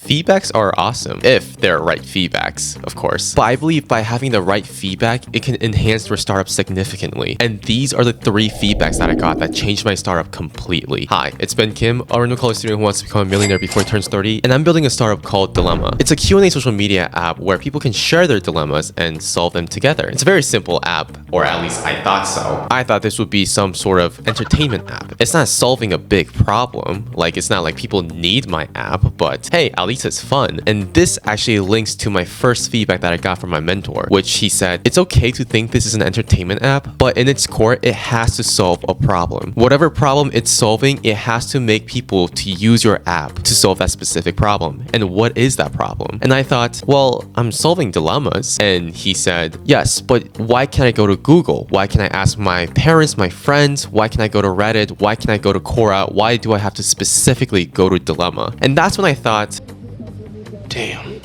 Feedbacks are awesome, if they're right feedbacks, of course. But I believe by having the right feedback, it can enhance your startup significantly. And these are the 3 feedbacks that I got that changed my startup completely. Hi, it's Ben Kim, a renewal college student who wants to become a millionaire before he turns 30, and I'm building a startup called DILEMAA. It's a Q&A social media app where people can share their dilemmas and solve them together. It's a very simple app, or at least I thought so. I thought this would be some sort of entertainment app. It's not solving a big problem, like it's not like people need my app, but hey, at least it's fun. And this actually links to my first feedback that I got from my mentor, which he said, it's okay to think this is an entertainment app, but in its core, it has to solve a problem. Whatever problem it's solving, it has to make people to use your app to solve that specific problem. And what is that problem? And I thought, well, I'm solving dilemmas. And he said, yes, but why can't I go to Google? Why can I ask my parents, my friends? Why can I go to Reddit? Why can I go to Quora? Why do I have to specifically go to DILEMAA? And that's when I thought, damn.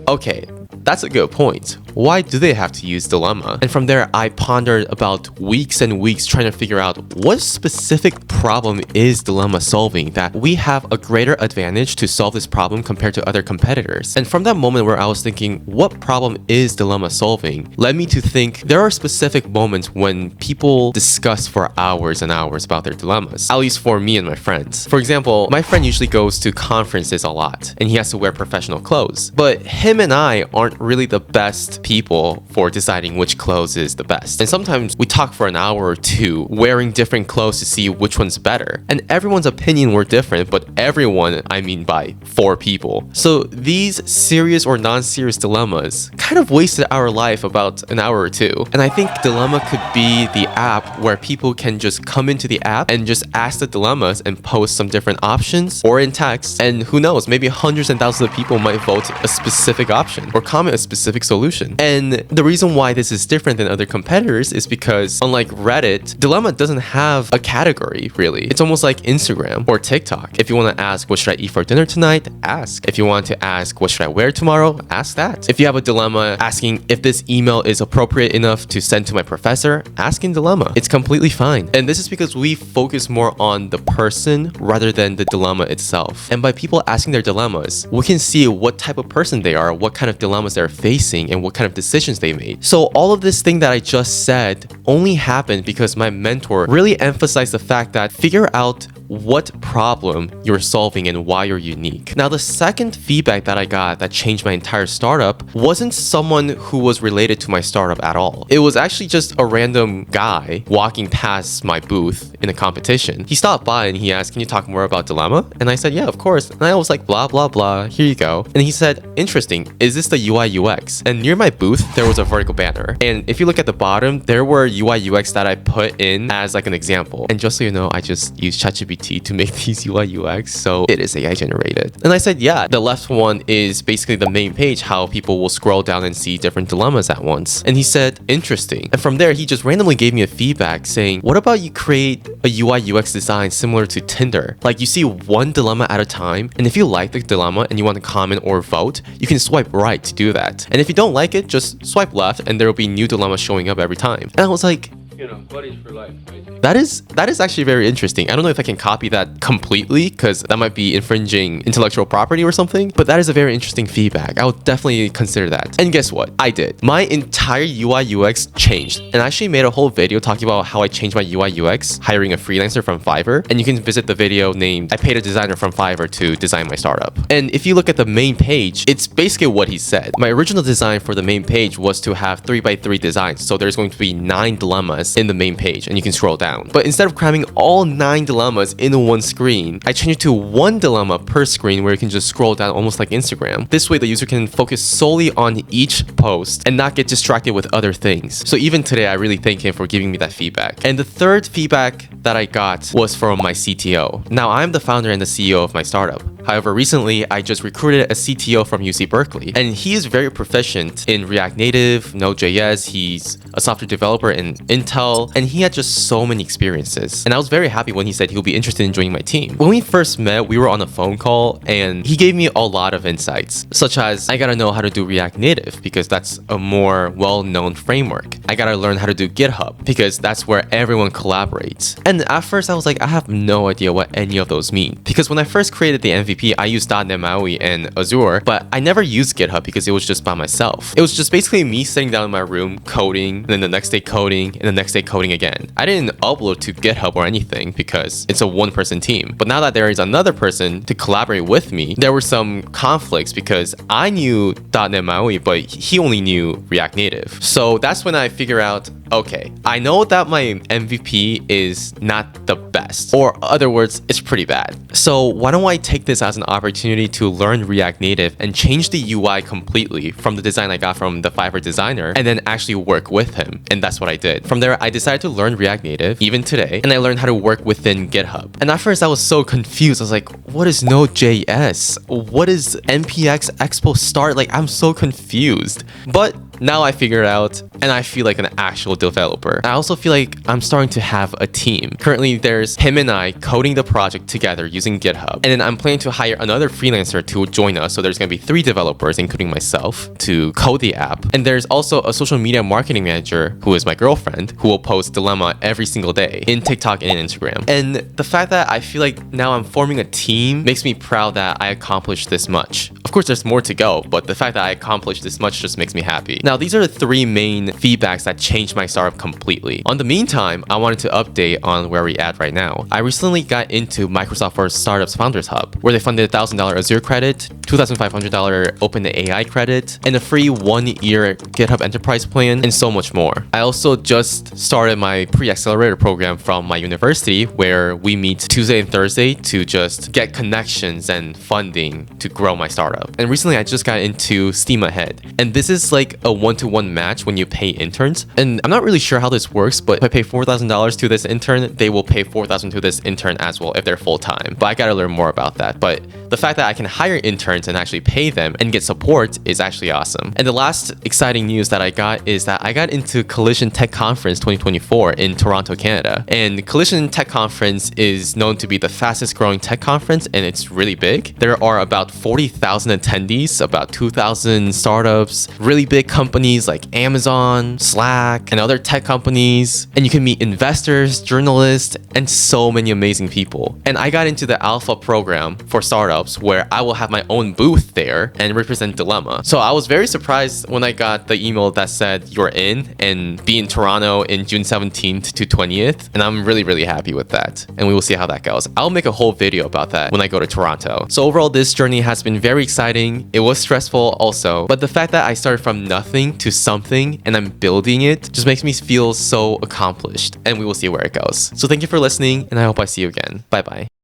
Okay, that's a good point. Why do they have to use DILEMAA? And from there, I pondered about weeks and weeks trying to figure out what specific problem is DILEMAA solving that we have a greater advantage to solve this problem compared to other competitors. And from that moment where I was thinking, what problem is DILEMAA solving, led me to think there are specific moments when people discuss for hours and hours about their dilemmas, at least for me and my friends. For example, my friend usually goes to conferences a lot and he has to wear professional clothes, but him and I aren't really the best people for deciding which clothes is the best. And sometimes we talk for an hour or two wearing different clothes to see which one's better. And everyone's opinion were different, but everyone, I mean by 4 people. So these serious or non-serious dilemmas kind of wasted our life about an hour or two. And I think DILEMAA could be the app where people can just come into the app and just ask the dilemmas and post some different options or in text. And who knows, maybe hundreds and thousands of people might vote a specific option or comment a specific solution. And the reason why this is different than other competitors is because unlike Reddit, DILEMAA doesn't have a category really. It's almost like Instagram or TikTok. If you want to ask what should I eat for dinner tonight, ask. If you want to ask what should I wear tomorrow, ask that. If you have a dilemma asking if this email is appropriate enough to send to my professor, ask in DILEMAA. It's completely fine. And this is because we focus more on the person rather than the dilemma itself. And by people asking their dilemmas, we can see what type of person they are, what kind of dilemmas they're facing, and what kind of decisions they made. So all of this thing that I just said only happened because my mentor really emphasized the fact that figure out what problem you're solving and why you're unique. Now, the second feedback that I got that changed my entire startup wasn't someone who was related to my startup at all. It was actually just a random guy walking past my booth in a competition. He stopped by and he asked, can you talk more about DILEMAA? And I said, yeah, of course. And I was like, blah, blah, blah, here you go. And he said, interesting, is this the UI UX? And near my booth, there was a vertical banner. And if you look at the bottom, there were UI UX that I put in as like an example. And just so you know, I just used ChatGPT to make these UI UX, so it is AI generated. And I said, yeah, the left one is basically the main page, how people will scroll down and see different dilemmas at once. And he said, interesting. And from there, he just randomly gave me a feedback saying, what about you create a UI UX design similar to Tinder? Like you see one dilemma at a time, and if you like the dilemma and you want to comment or vote, you can swipe right to do that. And if you don't like it, just swipe left and there will be new dilemmas showing up every time. And I was like, you know, buddies for life, right? That is actually very interesting. I don't know if I can copy that completely because that might be infringing intellectual property or something, but that is a very interesting feedback. I would definitely consider that. And guess what? I did. My entire UI UX changed, and I actually made a whole video talking about how I changed my UI UX hiring a freelancer from Fiverr, and you can visit the video named I paid a designer from Fiverr to design my startup. And if you look at the main page, it's basically what he said. My original design for the main page was to have 3x3 designs, so there's going to be 9 dilemmas in the main page and you can scroll down. But instead of cramming all 9 dilemmas in one screen, I changed it to 1 dilemma per screen where you can just scroll down almost like Instagram. This way the user can focus solely on each post and not get distracted with other things. So even today, I really thank him for giving me that feedback. And the third feedback that I got was from my CTO. Now, I'm the founder and the CEO of my startup. However, recently, I just recruited a CTO from UC Berkeley, and he is very proficient in React Native, Node.js. He's a software developer in Intel tell, and he had just so many experiences. And I was very happy when he said he would be interested in joining my team. When we first met, we were on a phone call, and he gave me a lot of insights, such as I gotta know how to do React Native because that's a more well-known framework. I gotta learn how to do GitHub because that's where everyone collaborates. And at first I was like, I have no idea what any of those mean, because when I first created the MVP, I used .NET MAUI and Azure, but I never used GitHub because it was just by myself. It was just basically me sitting down in my room coding, and then the next day coding, and the next day coding again. I didn't upload to GitHub or anything because it's a one-person team. But now that there is another person to collaborate with me, there were some conflicts because I knew .NET MAUI, but he only knew React Native. So that's when I figure out, okay, I know that my MVP is not the best, or other words, it's pretty bad. So why don't I take this as an opportunity to learn React Native and change the UI completely from the design I got from the Fiverr designer and then actually work with him. And that's what I did. From there, I decided to learn React Native, even today, and I learned how to work within GitHub. And at first I was so confused. I was like, what is Node.js? What is npx expo start? Like, I'm so confused. But now I figured it out and I feel like an actual developer. I also feel like I'm starting to have a team. Currently, there's him and I coding the project together using GitHub. And then I'm planning to hire another freelancer to join us. So there's going to be 3 developers, including myself, to code the app. And there's also a social media marketing manager who is my girlfriend, who will post DILEMAA every single day in TikTok and Instagram. And the fact that I feel like now I'm forming a team makes me proud that I accomplished this much. Of course, there's more to go, but the fact that I accomplished this much just makes me happy. Now, these are the 3 main feedbacks that changed my startup completely. On the meantime, I wanted to update on where we're at right now. I recently got into Microsoft for Startups Founders Hub, where they funded $1,000 Azure credit, $2,500 OpenAI credit, and a free 1-year GitHub Enterprise plan, and so much more. I also just started my pre-accelerator program from my university, where we meet Tuesday and Thursday to just get connections and funding to grow my startup. And recently, I just got into Steam Ahead, and this is like a one-to-one match when you pay interns. And I'm not really sure how this works, but if I pay $4,000 to this intern, they will pay $4,000 to this intern as well if they're full-time. But I gotta learn more about that. But the fact that I can hire interns and actually pay them and get support is actually awesome. And the last exciting news that I got is that I got into Collision Tech Conference 2024 in Toronto, Canada. And Collision Tech Conference is known to be the fastest growing tech conference, and it's really big. There are about 40,000 attendees, about 2,000 startups, really big companies like Amazon, Slack, and other tech companies. And you can meet investors, journalists, and so many amazing people. And I got into the alpha program for startups where I will have my own booth there and represent DILEMAA. So I was very surprised when I got the email that said you're in and be in Toronto in June 17th to 20th. And I'm really, really happy with that. And we will see how that goes. I'll make a whole video about that when I go to Toronto. So overall, this journey has been very exciting. It was stressful also, but the fact that I started from nothing to something and I'm building it just makes me feel so accomplished, and we will see where it goes. So thank you for listening, and I hope I see you again. Bye bye.